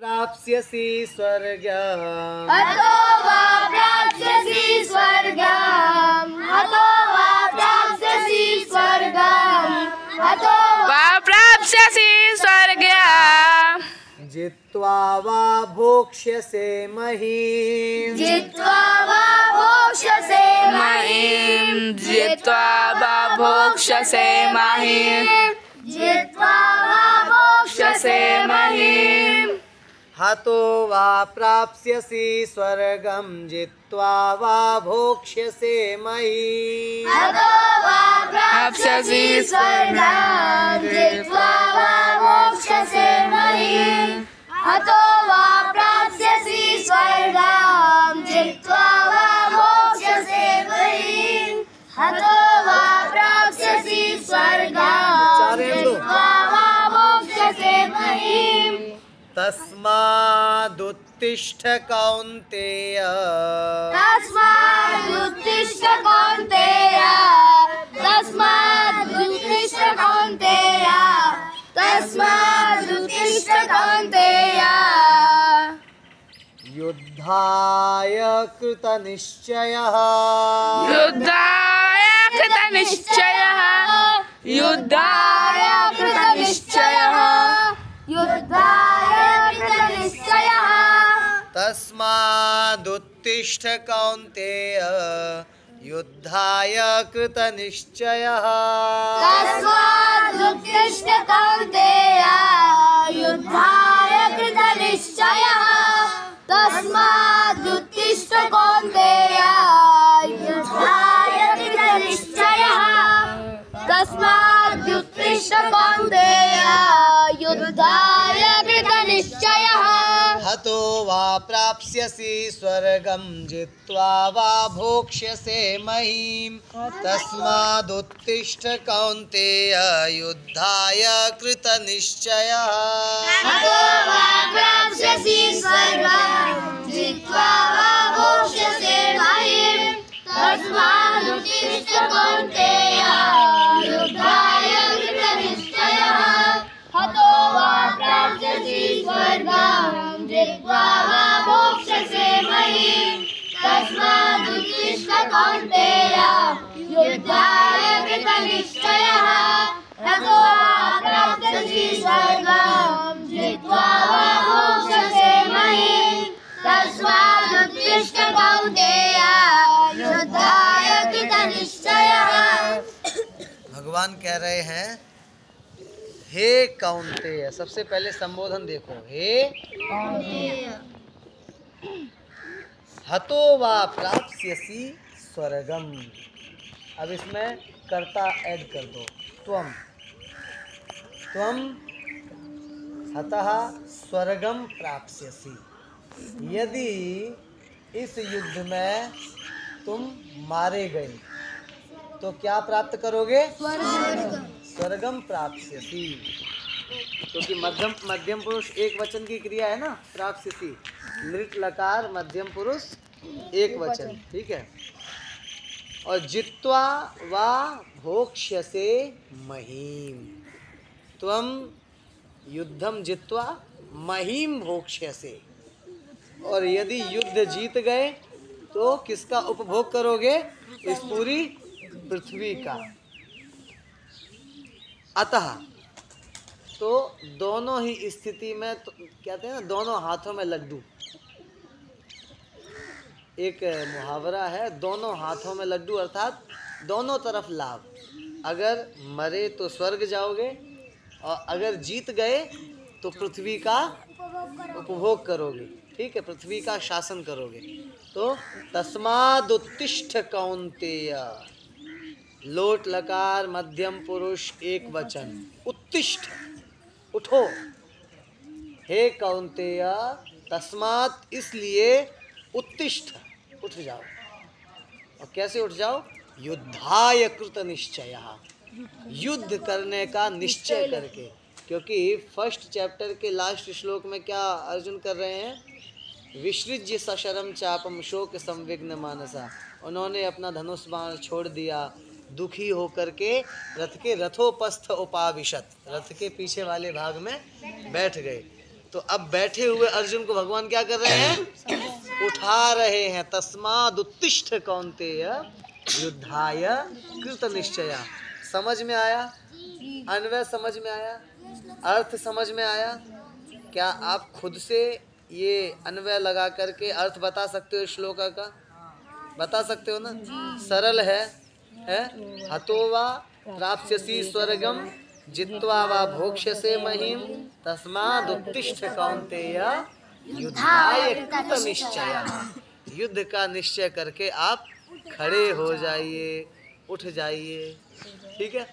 प्राप्स्यसि स्वर्गम् हतो वा प्राप्स्यसि स्वर्गम् हतो वा प्राप्स्यसि स्वर्गम् हतो वा प्राप्स्यसि स्वर्गम् जित्वा वा भोक्ष्यसे महीम् जित्वा वा भोक्ष्यसे महीम् जित्वा वा भोक्ष्यसे महीम् जित्वा वा भोक्ष्यसे महीम् हतो वा प्राप्स्यसि स्वर्गं जित्वा वा भोक्ष्यसे महीम् हतो वा प्राप्स्यसि स्वर्गम् जित्वा वा भोक्ष्यसे महीम् हतो वा प्राप्स्यसि स्वर्गम् जित्वा वा भोक्ष्यसे महीम् हतो वा प्राप्स्यसि स्वर्गम् जित्वा वा भोक्ष्यसे महीम् तस्मादुत्तिष्ठ कौन्तेय तस्मादुत्तिष्ठ कौन्तेय तस्मादुत्तिष्ठ कौन्तेय तस्मादुत्तिष्ठ कौन्तेय युद्धाय कृतनिश्चयः युद्धाय कृतनिश्चयः युद्धाय कृतनिश्चयः युद्धाय कृतनिश्चयः तस्मादुत्तिष्ठ कौन्तेय युद्धाय कृतनिश्चयः तस्मादुत्तिष्ठ कौन्तेय युद्धाय कृतनिश्चयः तस्मादुत्तिष्ठ कौन्तेय युद्धाय कृतनिश्चयः तस्मादुत्तिष्ठ कौन्तेय युद्धाय कृतनिश्चयः हतो वा प्राप्स्यसि स्वर्गं जित्वा वा भोक्ष्यसे महीम् तस्मादुत्तिष्ठ कौन्तेय युद्धाय कृतनिश्चयः हतो वा प्राप्स्यसि स्वर्गम् जित्वा वा भोक्ष्यसे महीम् तस्मादुत्तिष्ठ कौन्तेय युद्धाय कृतनिश्चयः हतो वा प्राप्स्यसि स्वर्गम् जित्वा वा भोक्ष्यसे महीम् तस्मादुत्तिष्ठ कौन्तेय युद्धाय कृतनिश्चयः हतो वा प्राप्स्यसि स्वर्गम् जित्वा वा भोक्ष्यसे महीम् तस्मादुत्तिष्ठ कौन्तेय युद्धाय कृतनिश्चयः। भगवान कह रहे हैं हे कौन्तेय। सबसे पहले संबोधन देखो, हे हतो वा प्राप्स्यसि स्वर्गम। अब इसमें कर्ता ऐड कर दो, त्वम हतः स्वर्गम प्राप्स्यसि। यदि इस युद्ध में तुम मारे गए तो क्या प्राप्त करोगे? स्वर्गम प्राप्स्यसि। क्योंकि मध्यम पुरुष एक वचन की क्रिया है ना, प्राप्स्यसि। नृत लकार मध्यम पुरुष एक वचन, ठीक है। और जित्वा वा भोक्ष्यसे महीम, त्वम युद्धम जित्वा महीम भोक्ष्यसे। और यदि युद्ध जीत गए तो किसका उपभोग करोगे? इस पूरी पृथ्वी का। अतः तो दोनों ही स्थिति में तो कहते हैं ना, दोनों हाथों में लड्डू। एक मुहावरा है, दोनों हाथों में लड्डू, अर्थात दोनों तरफ लाभ। अगर मरे तो स्वर्ग जाओगे और अगर जीत गए तो पृथ्वी का उपभोग करोगे, ठीक है, पृथ्वी का शासन करोगे। तो तस्मादुत्तिष्ठ कौन्तेय, लोट लकार मध्यम पुरुष एक वचन, उत्तिष्ठ उठो। हे कौन्तेय, तस्मात् इसलिए, उत्तिष्ठ उठ जाओ। और कैसे उठ जाओ? युद्धाय कृत निश्चय, युद्ध करने का निश्चय करके। क्योंकि फर्स्ट चैप्टर के लास्ट श्लोक में क्या अर्जुन कर रहे हैं? विसृज्य सशरम चापम शोक संविघ्न मानसा। उन्होंने अपना धनुष बाण छोड़ दिया, दुखी होकर के रथ के रथोपस्थ उपाविशत, रथ के पीछे वाले भाग में बैठ गए। तो अब बैठे हुए अर्जुन को भगवान क्या कर रहे हैं? उठा रहे हैं। तस्माद उत्तिष्ठ कौन्तेय युद्धाय कृत निश्चया। समझ में आया? अन्वय समझ में आया? अर्थ समझ में आया? क्या आप खुद से ये अन्वय लगा करके अर्थ बता सकते हो? श्लोक का बता सकते हो ना? सरल है? हतो वा प्राप्स्यसि स्वर्गम जित्वा वा भोक्ष्यसे महीम तस्माद् उत्तिष्ठ कौन्तेय युद्धाय कृत निश्चय। युद्ध का निश्चय करके आप खड़े हो जाइए, उठ जाइए। ठीक है।